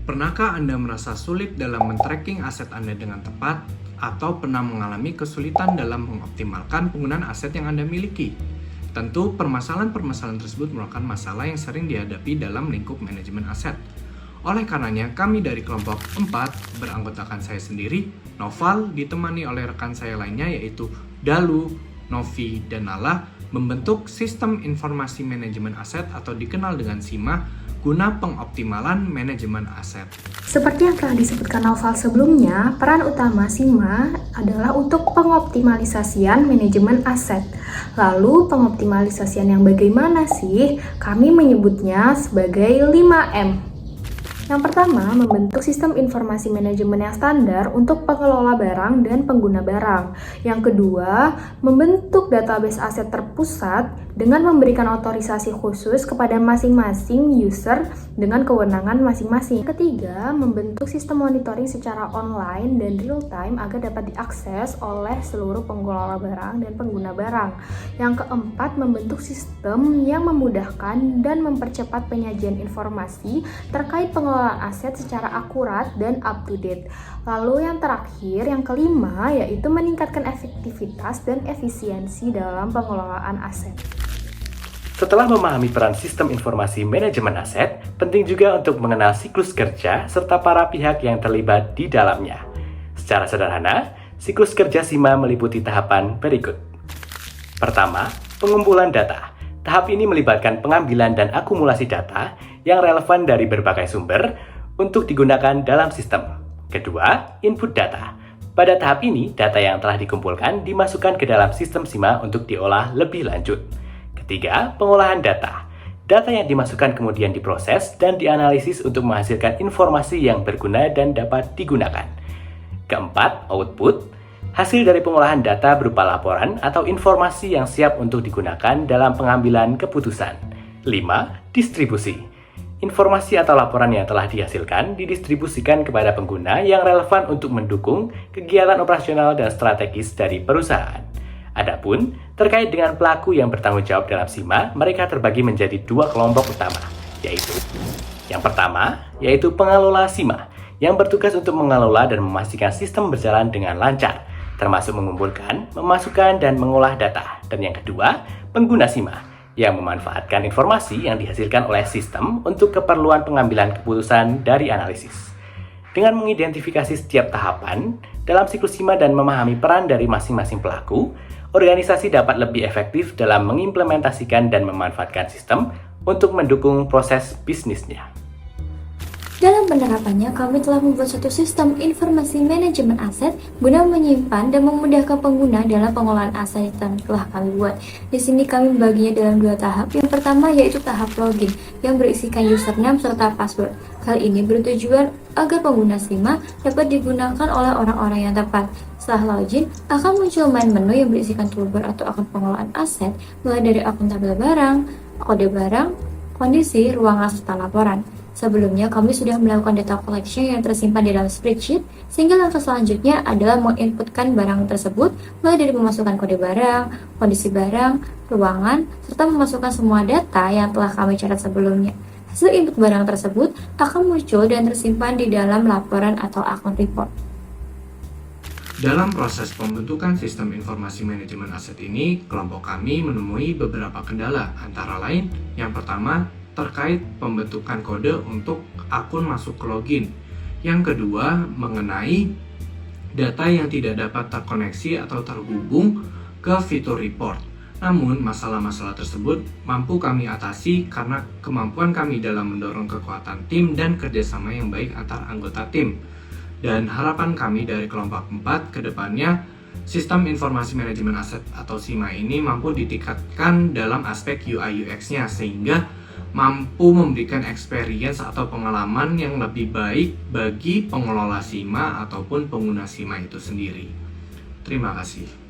Pernahkah Anda merasa sulit dalam men-tracking aset Anda dengan tepat, atau pernah mengalami kesulitan dalam mengoptimalkan penggunaan aset yang Anda miliki? Tentu, permasalahan-permasalahan tersebut merupakan masalah yang sering dihadapi dalam lingkup manajemen aset. Oleh karenanya, kami dari kelompok 4 beranggotakan saya sendiri, Noval, ditemani oleh rekan saya lainnya yaitu Dalu, Novi, dan Nala, membentuk Sistem Informasi Manajemen Aset atau dikenal dengan SIMA guna pengoptimalan manajemen aset. Seperti yang telah disebutkan Noval sebelumnya, peran utama SIMA adalah untuk pengoptimalisasian manajemen aset. Lalu pengoptimalisasian yang bagaimana sih? Kami menyebutnya sebagai 5M. Yang pertama, membentuk sistem informasi manajemen yang standar untuk pengelola barang dan pengguna barang. Yang kedua, membentuk database aset terpusat dengan memberikan otorisasi khusus kepada masing-masing user dengan kewenangan masing-masing. Ketiga, membentuk sistem monitoring secara online dan real time agar dapat diakses oleh seluruh pengelola barang dan pengguna barang. Yang keempat, membentuk sistem yang memudahkan dan mempercepat penyajian informasi terkait pengelolaan aset secara akurat dan up to date. Lalu yang terakhir, yang kelima, yaitu meningkatkan efektivitas dan efisiensi dalam pengelolaan aset. Setelah memahami peran sistem informasi manajemen aset, penting juga untuk mengenal siklus kerja serta para pihak yang terlibat di dalamnya. Secara sederhana, siklus kerja SIMA meliputi tahapan berikut. Pertama, pengumpulan data. Tahap ini melibatkan pengambilan dan akumulasi data yang relevan dari berbagai sumber untuk digunakan dalam sistem. Kedua, input data. Pada tahap ini, data yang telah dikumpulkan dimasukkan ke dalam sistem SIMA untuk diolah lebih lanjut. Ketiga, pengolahan data. Data yang dimasukkan kemudian diproses dan dianalisis untuk menghasilkan informasi yang berguna dan dapat digunakan. Keempat, output. Hasil dari pengolahan data berupa laporan atau informasi yang siap untuk digunakan dalam pengambilan keputusan. 5. Distribusi. Informasi atau laporan yang telah dihasilkan didistribusikan kepada pengguna yang relevan untuk mendukung kegiatan operasional dan strategis dari perusahaan. Adapun, terkait dengan pelaku yang bertanggung jawab dalam SIMA, mereka terbagi menjadi dua kelompok utama, yaitu yang pertama, yaitu pengelola SIMA, yang bertugas untuk mengelola dan memastikan sistem berjalan dengan lancar, termasuk mengumpulkan, memasukkan, dan mengolah data. Dan yang kedua, pengguna SIMA, yang memanfaatkan informasi yang dihasilkan oleh sistem untuk keperluan pengambilan keputusan dari analisis. Dengan mengidentifikasi setiap tahapan dalam siklus SIMA dan memahami peran dari masing-masing pelaku, organisasi dapat lebih efektif dalam mengimplementasikan dan memanfaatkan sistem untuk mendukung proses bisnisnya. Dalam penerapannya, kami telah membuat suatu sistem informasi manajemen aset guna menyimpan dan memudahkan pengguna dalam pengelolaan aset yang telah kami buat. Di sini kami membaginya dalam dua tahap. Yang pertama yaitu tahap login yang berisikan username serta password. Hal ini bertujuan agar pengguna SIMA dapat digunakan oleh orang-orang yang tepat. Setelah login, akan muncul main menu yang berisikan toolbar atau akun pengelolaan aset, mulai dari akun tabel barang, kode barang, kondisi, ruangan, serta laporan. Sebelumnya, kami sudah melakukan data collection yang tersimpan di dalam spreadsheet, sehingga langkah selanjutnya adalah menginputkan barang tersebut, mulai dari memasukkan kode barang, kondisi barang, ruangan, serta memasukkan semua data yang telah kami catat sebelumnya. Hasil input barang tersebut akan muncul dan tersimpan di dalam laporan atau akun report. Dalam proses pembentukan sistem informasi manajemen aset ini, kelompok kami menemui beberapa kendala, antara lain yang pertama, terkait pembentukan kode untuk akun masuk ke login. Yang kedua, mengenai data yang tidak dapat terkoneksi atau terhubung ke fitur report. Namun, masalah-masalah tersebut mampu kami atasi karena kemampuan kami dalam mendorong kekuatan tim dan kerjasama yang baik antar anggota tim. Dan harapan kami dari kelompok 4 ke depannya, sistem informasi manajemen aset atau SIMA ini mampu ditingkatkan dalam aspek UI/UX-nya sehingga mampu memberikan experience atau pengalaman yang lebih baik bagi pengelola SIMA ataupun pengguna SIMA itu sendiri. Terima kasih.